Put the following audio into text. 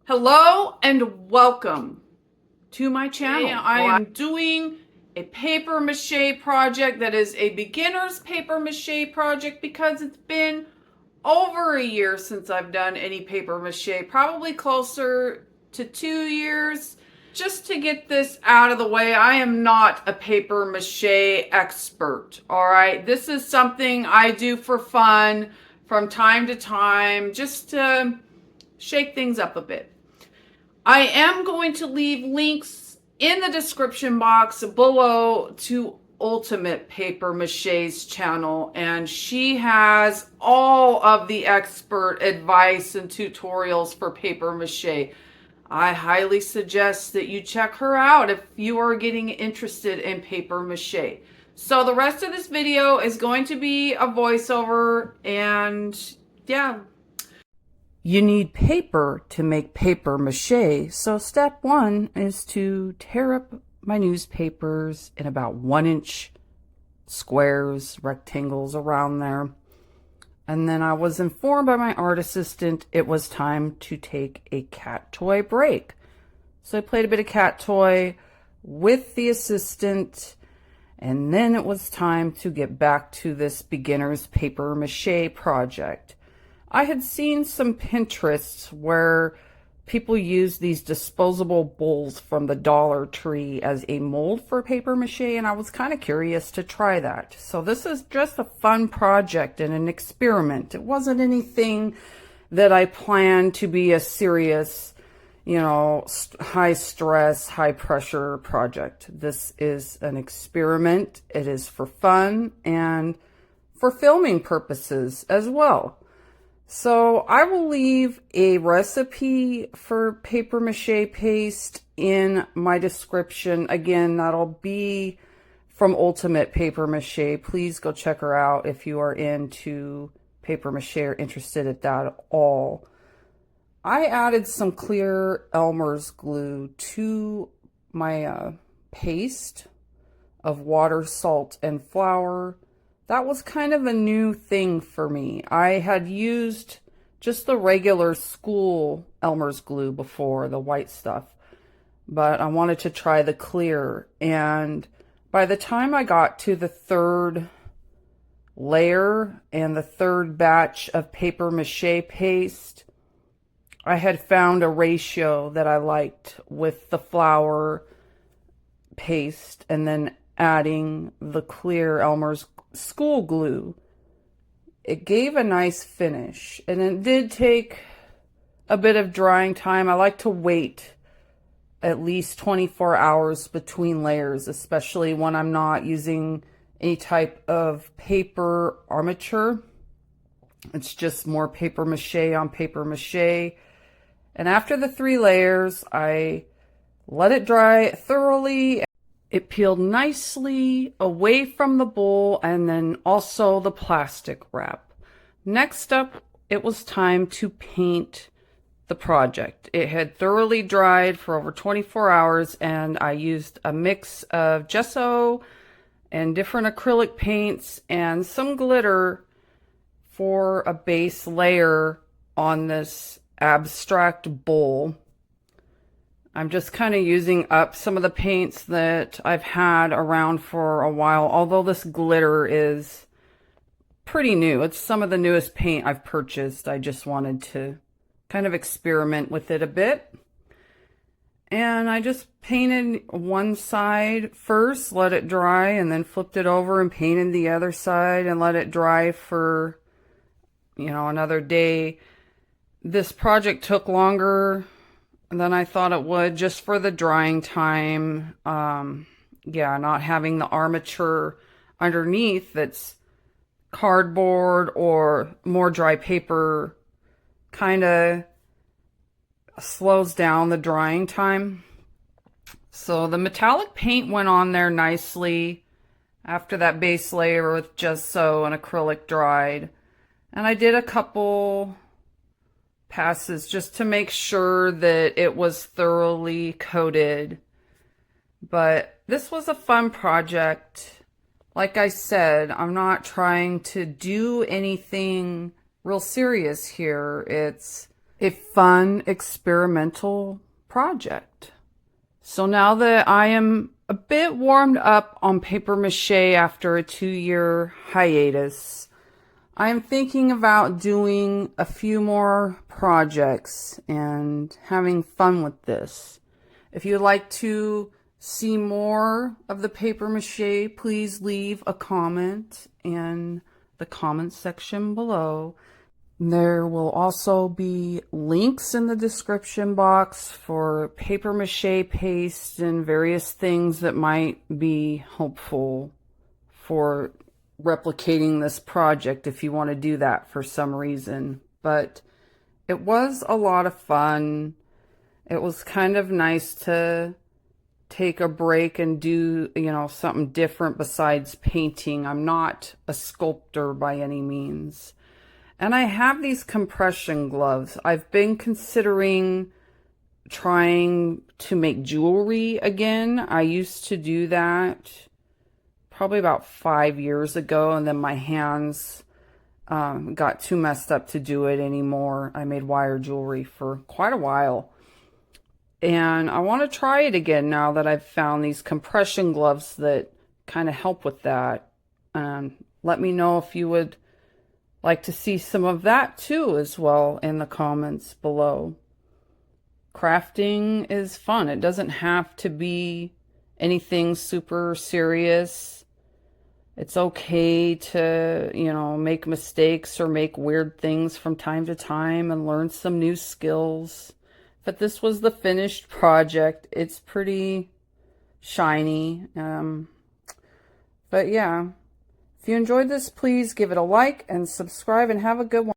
Hello and welcome to my channel. Today I am doing a paper mache project that is a beginner's paper mache project because it's been over a year since I've done any paper mache, probably closer to 2 years. Just to get this out of the way, I am not a paper mache expert, all right? This is something I do for fun from time to time, just to shake things up a bit. I am going to leave links in the description box below to Ultimate Paper Mache's channel, and she has all of the expert advice and tutorials for paper mache. I highly suggest that you check her out if you are getting interested in paper mache. So the rest of this video is going to be a voiceover, and yeah. You need paper to make paper mache, so step one is to tear up my newspapers in about 1-inch squares, rectangles around there. And then I was informed by my art assistant it was time to take a cat toy break. So I played a bit of cat toy with the assistant, and then it was time to get back to this beginner's paper mache project. I had seen some Pinterests where people use these disposable bowls from the Dollar Tree as a mold for paper mache, and I was kind of curious to try that. So this is just a fun project and an experiment. It wasn't anything that I planned to be a serious, high stress, high pressure project. This is an experiment. It is for fun and for filming purposes as well. So I will leave a recipe for paper mache paste in my description. Again, that'll be from Ultimate Paper Mache. Please go check her out if you are into paper mache or interested in that at all. I added some clear Elmer's glue to my paste of water, salt, and flour. That was kind of a new thing for me. I had used just the regular school Elmer's glue before, the white stuff, but I wanted to try the clear. And by the time I got to the third layer and the third batch of paper mache paste, I had found a ratio that I liked with the flour paste and then adding the clear Elmer's school glue. It gave a nice finish, and it did take a bit of drying time. I like to wait at least 24 hours between layers, especially when I'm not using any type of paper armature. It's just more paper mache on paper mache. And after the 3 layers, I let it dry thoroughly. It peeled nicely away from the bowl and then also the plastic wrap. Next up, it was time to paint the project. It had thoroughly dried for over 24 hours, and I used a mix of gesso and different acrylic paints and some glitter for a base layer on this abstract bowl. I'm just kind of using up some of the paints that I've had around for a while, although this glitter is pretty new. It's some of the newest paint I've purchased. I just wanted to kind of experiment with it a bit. And I just painted one side first, let it dry, and then flipped it over and painted the other side and let it dry for, another day. This project took longer than I thought it would, just for the drying time. Not having the armature underneath that's cardboard or more dry paper kind of slows down the drying time. So the metallic paint went on there nicely after that base layer with gesso and acrylic dried. And I did a couple passes just to make sure that it was thoroughly coated. But this was a fun project. Like I said, I'm not trying to do anything real serious here. It's a fun experimental project. So now that I am a bit warmed up on paper mache after a 2-year hiatus, I am thinking about doing a few more projects and having fun with this. If you'd like to see more of the paper mache, please leave a comment in the comment section below. There will also be links in the description box for paper mache paste and various things that might be helpful for replicating this project if you want to do that for some reason. But it was a lot of fun. It was kind of nice to take a break and do, something different besides painting. I'm not a sculptor by any means. And I have these compression gloves. I've been considering trying to make jewelry again. I used to do that probably about 5 years ago, and then my hands got too messed up to do it anymore. I made wire jewelry for quite a while. And I want to try it again now that I've found these compression gloves that kind of help with that. Let me know if you would like to see some of that too as well in the comments below. Crafting is fun. It doesn't have to be anything super serious. It's okay to, make mistakes or make weird things from time to time and learn some new skills. But this was the finished project. It's pretty shiny. But yeah. If you enjoyed this, please give it a like and subscribe and have a good one.